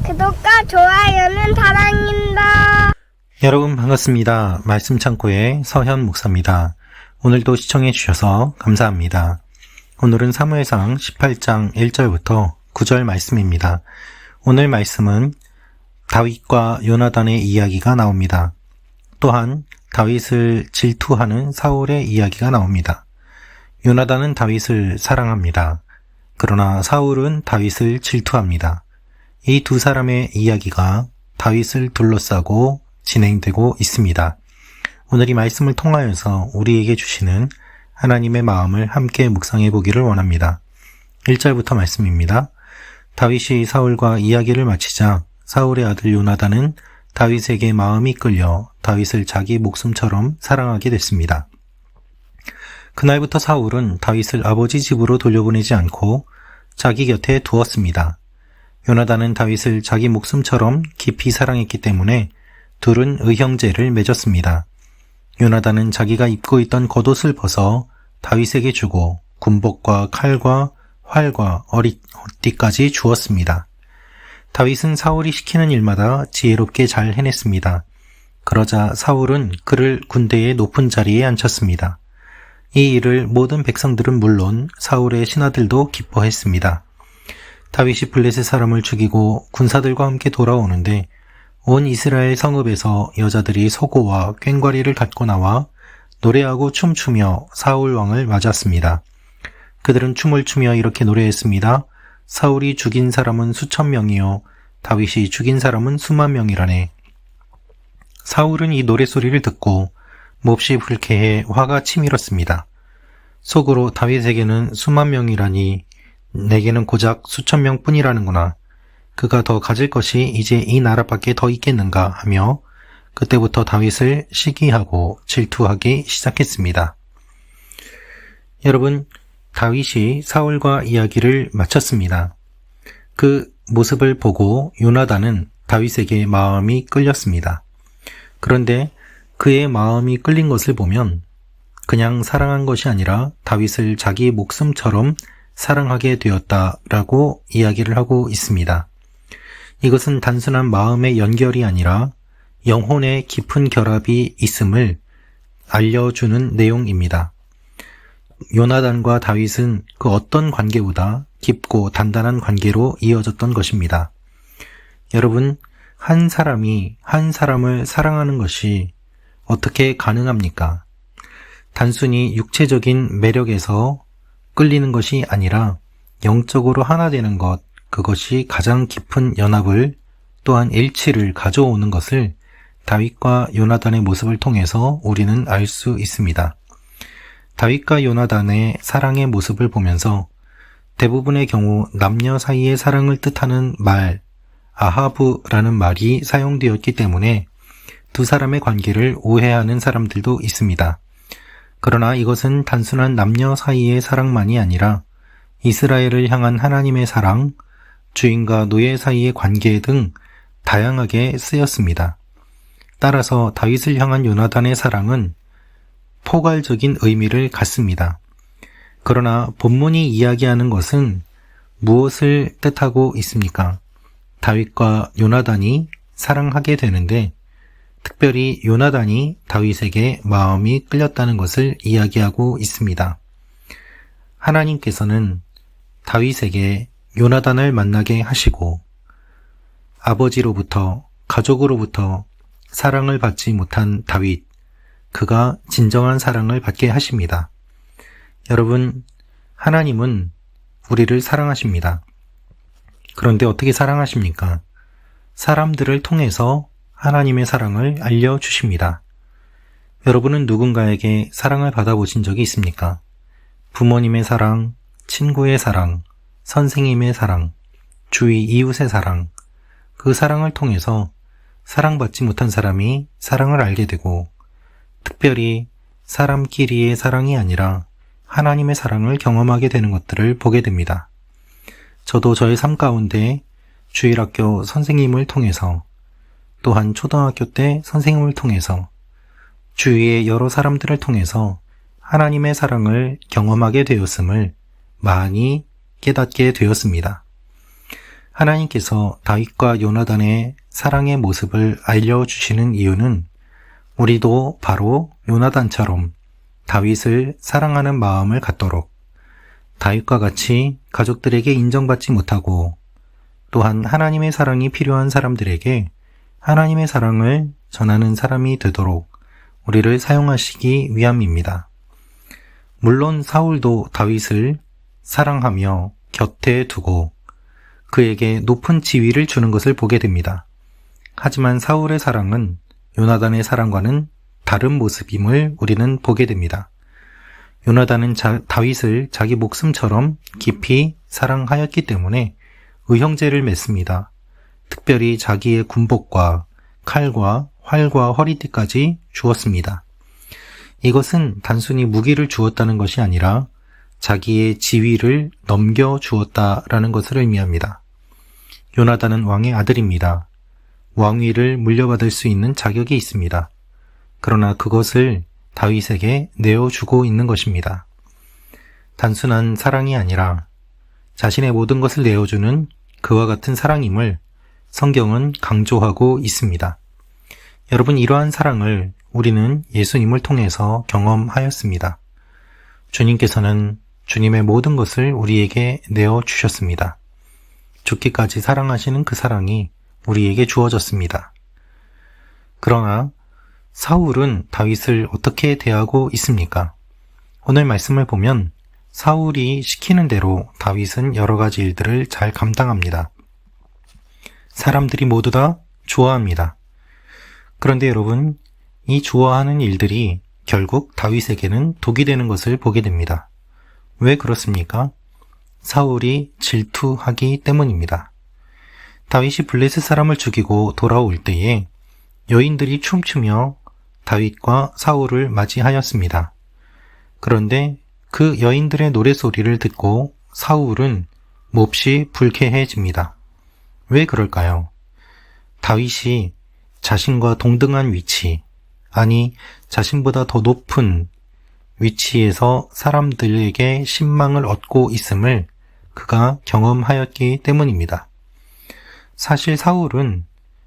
구독과 좋아요는 사랑입니다. 여러분 반갑습니다. 말씀 창고의 서현 목사입니다. 오늘도 시청해 주셔서 감사합니다. 오늘은 사무엘상 18장 1절부터 9절 말씀입니다. 오늘 말씀은 다윗과 요나단의 이야기가 나옵니다. 또한 다윗을 질투하는 사울의 이야기가 나옵니다. 요나단은 다윗을 사랑합니다. 그러나 사울은 다윗을 질투합니다. 이 두 사람의 이야기가 다윗을 둘러싸고 진행되고 있습니다. 오늘 이 말씀을 통하여서 우리에게 주시는 하나님의 마음을 함께 묵상해 보기를 원합니다. 1절부터 말씀입니다. 다윗이 사울과 이야기를 마치자 사울의 아들 요나단은 다윗에게 마음이 끌려 다윗을 자기 목숨처럼 사랑하게 됐습니다. 그날부터 사울은 다윗을 아버지 집으로 돌려보내지 않고 자기 곁에 두었습니다. 요나단은 다윗을 자기 목숨처럼 깊이 사랑했기 때문에 둘은 의형제를 맺었습니다. 요나단은 자기가 입고 있던 겉옷을 벗어 다윗에게 주고 군복과 칼과 활과 어리띠까지 주었습니다. 다윗은 사울이 시키는 일마다 지혜롭게 잘 해냈습니다. 그러자 사울은 그를 군대의 높은 자리에 앉혔습니다. 이 일을 모든 백성들은 물론 사울의 신하들도 기뻐했습니다. 다윗이 블레셋 사람을 죽이고 군사들과 함께 돌아오는데 온 이스라엘 성읍에서 여자들이 소고와 꽹과리를 갖고 나와 노래하고 춤추며 사울 왕을 맞았습니다. 그들은 춤을 추며 이렇게 노래했습니다. 사울이 죽인 사람은 수천 명이요 다윗이 죽인 사람은 수만 명이라네. 사울은 이 노래소리를 듣고 몹시 불쾌해 화가 치밀었습니다. 속으로 다윗에게는 수만 명이라니 내게는 고작 수천 명뿐이라는구나. 그가 더 가질 것이 이제 이 나라밖에 더 있겠는가 하며 그때부터 다윗을 시기하고 질투하기 시작했습니다. 여러분, 다윗이 사울과 이야기를 마쳤습니다. 그 모습을 보고 요나단은 다윗에게 마음이 끌렸습니다. 그런데 그의 마음이 끌린 것을 보면 그냥 사랑한 것이 아니라 다윗을 자기 목숨처럼 사랑하게 되었다라고 이야기를 하고 있습니다. 이것은 단순한 마음의 연결이 아니라 영혼의 깊은 결합이 있음을 알려주는 내용입니다. 요나단과 다윗은 그 어떤 관계보다 깊고 단단한 관계로 이어졌던 것입니다. 여러분, 한 사람이 한 사람을 사랑하는 것이 어떻게 가능합니까? 단순히 육체적인 매력에서 끌리는 것이 아니라 영적으로 하나 되는 것, 그것이 가장 깊은 연합을 또한 일치를 가져오는 것을 다윗과 요나단의 모습을 통해서 우리는 알 수 있습니다. 다윗과 요나단의 사랑의 모습을 보면서 대부분의 경우 남녀 사이의 사랑을 뜻하는 말, 아하브라는 말이 사용되었기 때문에 두 사람의 관계를 오해하는 사람들도 있습니다. 그러나 이것은 단순한 남녀 사이의 사랑만이 아니라 이스라엘을 향한 하나님의 사랑, 주인과 노예 사이의 관계 등 다양하게 쓰였습니다. 따라서 다윗을 향한 요나단의 사랑은 포괄적인 의미를 갖습니다. 그러나 본문이 이야기하는 것은 무엇을 뜻하고 있습니까? 다윗과 요나단이 사랑하게 되는데 특별히 요나단이 다윗에게 마음이 끌렸다는 것을 이야기하고 있습니다. 하나님께서는 다윗에게 요나단을 만나게 하시고 아버지로부터 가족으로부터 사랑을 받지 못한 다윗, 그가 진정한 사랑을 받게 하십니다. 여러분, 하나님은 우리를 사랑하십니다. 그런데 어떻게 사랑하십니까? 사람들을 통해서 하나님의 사랑을 알려주십니다. 여러분은 누군가에게 사랑을 받아보신 적이 있습니까? 부모님의 사랑, 친구의 사랑, 선생님의 사랑, 주위 이웃의 사랑, 그 사랑을 통해서 사랑받지 못한 사람이 사랑을 알게 되고 특별히 사람끼리의 사랑이 아니라 하나님의 사랑을 경험하게 되는 것들을 보게 됩니다. 저도 저의 삶 가운데 주일학교 선생님을 통해서 또한 초등학교 때 선생님을 통해서 주위의 여러 사람들을 통해서 하나님의 사랑을 경험하게 되었음을 많이 깨닫게 되었습니다. 하나님께서 다윗과 요나단의 사랑의 모습을 알려주시는 이유는 우리도 바로 요나단처럼 다윗을 사랑하는 마음을 갖도록, 다윗과 같이 가족들에게 인정받지 못하고 또한 하나님의 사랑이 필요한 사람들에게 하나님의 사랑을 전하는 사람이 되도록 우리를 사용하시기 위함입니다. 물론 사울도 다윗을 사랑하며 곁에 두고 그에게 높은 지위를 주는 것을 보게 됩니다. 하지만 사울의 사랑은 요나단의 사랑과는 다른 모습임을 우리는 보게 됩니다. 요나단은 다윗을 자기 목숨처럼 깊이 사랑하였기 때문에 의형제를 맺습니다. 특별히 자기의 군복과 칼과 활과 허리띠까지 주었습니다. 이것은 단순히 무기를 주었다는 것이 아니라 자기의 지위를 넘겨주었다라는 것을 의미합니다. 요나단은 왕의 아들입니다. 왕위를 물려받을 수 있는 자격이 있습니다. 그러나 그것을 다윗에게 내어주고 있는 것입니다. 단순한 사랑이 아니라 자신의 모든 것을 내어주는 그와 같은 사랑임을 성경은 강조하고 있습니다. 여러분, 이러한 사랑을 우리는 예수님을 통해서 경험하였습니다. 주님께서는 주님의 모든 것을 우리에게 내어주셨습니다. 죽기까지 사랑하시는 그 사랑이 우리에게 주어졌습니다. 그러나 사울은 다윗을 어떻게 대하고 있습니까? 오늘 말씀을 보면 사울이 시키는 대로 다윗은 여러 가지 일들을 잘 감당합니다. 사람들이 모두 다 좋아합니다. 그런데 여러분, 이 좋아하는 일들이 결국 다윗에게는 독이 되는 것을 보게 됩니다. 왜 그렇습니까? 사울이 질투하기 때문입니다. 다윗이 블레셋 사람을 죽이고 돌아올 때에 여인들이 춤추며 다윗과 사울을 맞이하였습니다. 그런데 그 여인들의 노래소리를 듣고 사울은 몹시 불쾌해집니다. 왜 그럴까요? 다윗이 자신과 동등한 위치, 아니 자신보다 더 높은 위치에서 사람들에게 신망을 얻고 있음을 그가 경험하였기 때문입니다. 사실 사울은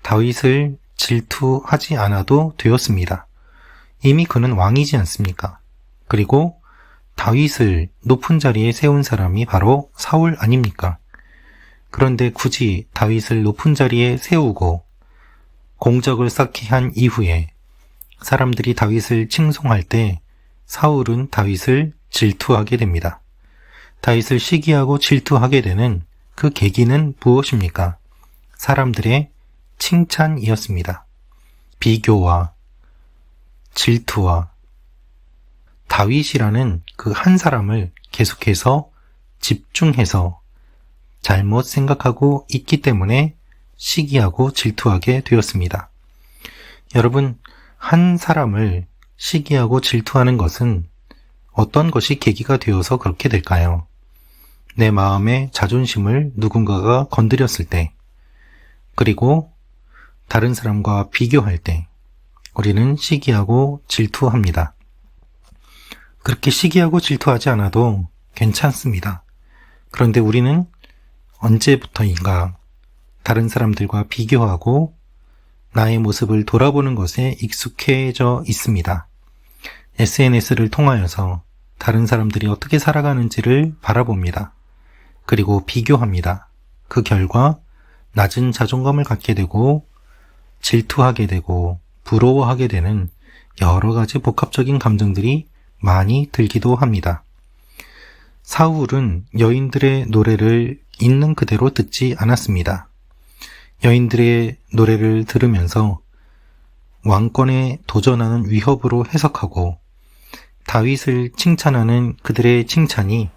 다윗을 질투하지 않아도 되었습니다. 이미 그는 왕이지 않습니까? 그리고 다윗을 높은 자리에 세운 사람이 바로 사울 아닙니까? 그런데 굳이 다윗을 높은 자리에 세우고 공적을 쌓게 한 이후에 사람들이 다윗을 칭송할 때 사울은 다윗을 질투하게 됩니다. 다윗을 시기하고 질투하게 되는 그 계기는 무엇입니까? 사람들의 칭찬이었습니다. 비교와 질투와 다윗이라는 그 한 사람을 계속해서 집중해서 잘못 생각하고 있기 때문에 시기하고 질투하게 되었습니다. 여러분, 한 사람을 시기하고 질투하는 것은 어떤 것이 계기가 되어서 그렇게 될까요? 내 마음의 자존심을 누군가가 건드렸을 때, 그리고 다른 사람과 비교할 때 우리는 시기하고 질투합니다. 그렇게 시기하고 질투하지 않아도 괜찮습니다. 그런데 우리는 언제부터인가 다른 사람들과 비교하고 나의 모습을 돌아보는 것에 익숙해져 있습니다. SNS를 통하여서 다른 사람들이 어떻게 살아가는지를 바라봅니다. 그리고 비교합니다. 그 결과 낮은 자존감을 갖게 되고 질투하게 되고 부러워하게 되는 여러 가지 복합적인 감정들이 많이 들기도 합니다. 사울은 여인들의 노래를 있는 그대로 듣지 않았습니다. 여인들의 노래를 들으면서 왕권에 도전하는 위협으로 해석하고 다윗을 칭찬하는 그들의 칭찬이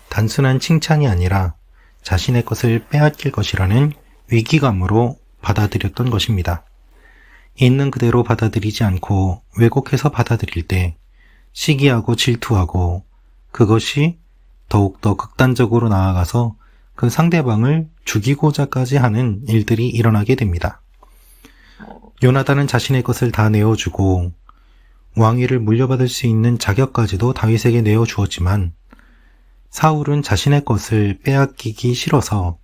단순한 칭찬이 아니라 자신의 것을 빼앗길 것이라는 위기감으로 받아들였던 것입니다. 있는 그대로 받아들이지 않고 왜곡해서 받아들일 때 시기하고 질투하고 그것이 더욱더 극단적으로 나아가서 그 상대방을 죽이고자까지 하는 일들이 일어나게 됩니다. 요나단은 자신의 것을 다 내어주고 왕위를 물려받을 수 있는 자격까지도 다윗에게 내어주었지만 사울은 자신의 것을 빼앗기기 싫어서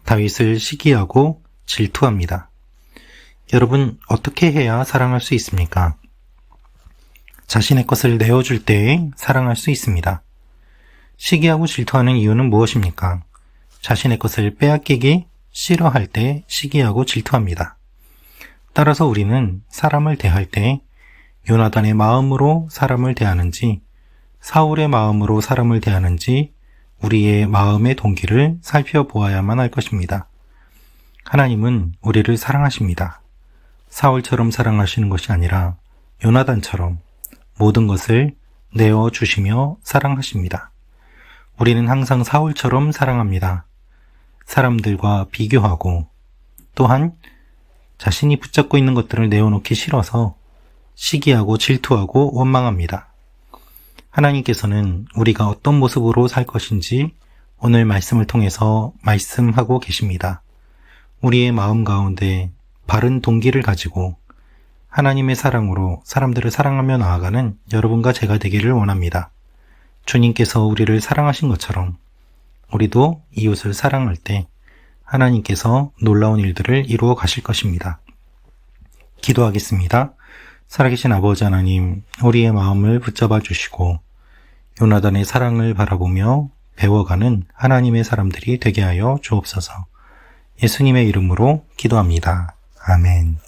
다윗을 시기하고 질투합니다. 여러분, 어떻게 해야 사랑할 수 있습니까? 자신의 것을 내어줄 때에 사랑할 수 있습니다. 시기하고 질투하는 이유는 무엇입니까? 자신의 것을 빼앗기기 싫어할 때 시기하고 질투합니다. 따라서 우리는 사람을 대할 때 요나단의 마음으로 사람을 대하는지 사울의 마음으로 사람을 대하는지 우리의 마음의 동기를 살펴보아야만 할 것입니다. 하나님은 우리를 사랑하십니다. 사울처럼 사랑하시는 것이 아니라 요나단처럼 모든 것을 내어주시며 사랑하십니다. 우리는 항상 사울처럼 사랑합니다. 사람들과 비교하고 또한 자신이 붙잡고 있는 것들을 내어놓기 싫어서 시기하고 질투하고 원망합니다. 하나님께서는 우리가 어떤 모습으로 살 것인지 오늘 말씀을 통해서 말씀하고 계십니다. 우리의 마음 가운데 바른 동기를 가지고 하나님의 사랑으로 사람들을 사랑하며 나아가는 여러분과 제가 되기를 원합니다. 주님께서 우리를 사랑하신 것처럼 우리도 이웃을 사랑할 때 하나님께서 놀라운 일들을 이루어 가실 것입니다. 기도하겠습니다. 살아계신 아버지 하나님, 우리의 마음을 붙잡아 주시고 요나단의 사랑을 바라보며 배워가는 하나님의 사람들이 되게 하여 주옵소서. 예수님의 이름으로 기도합니다. 아멘.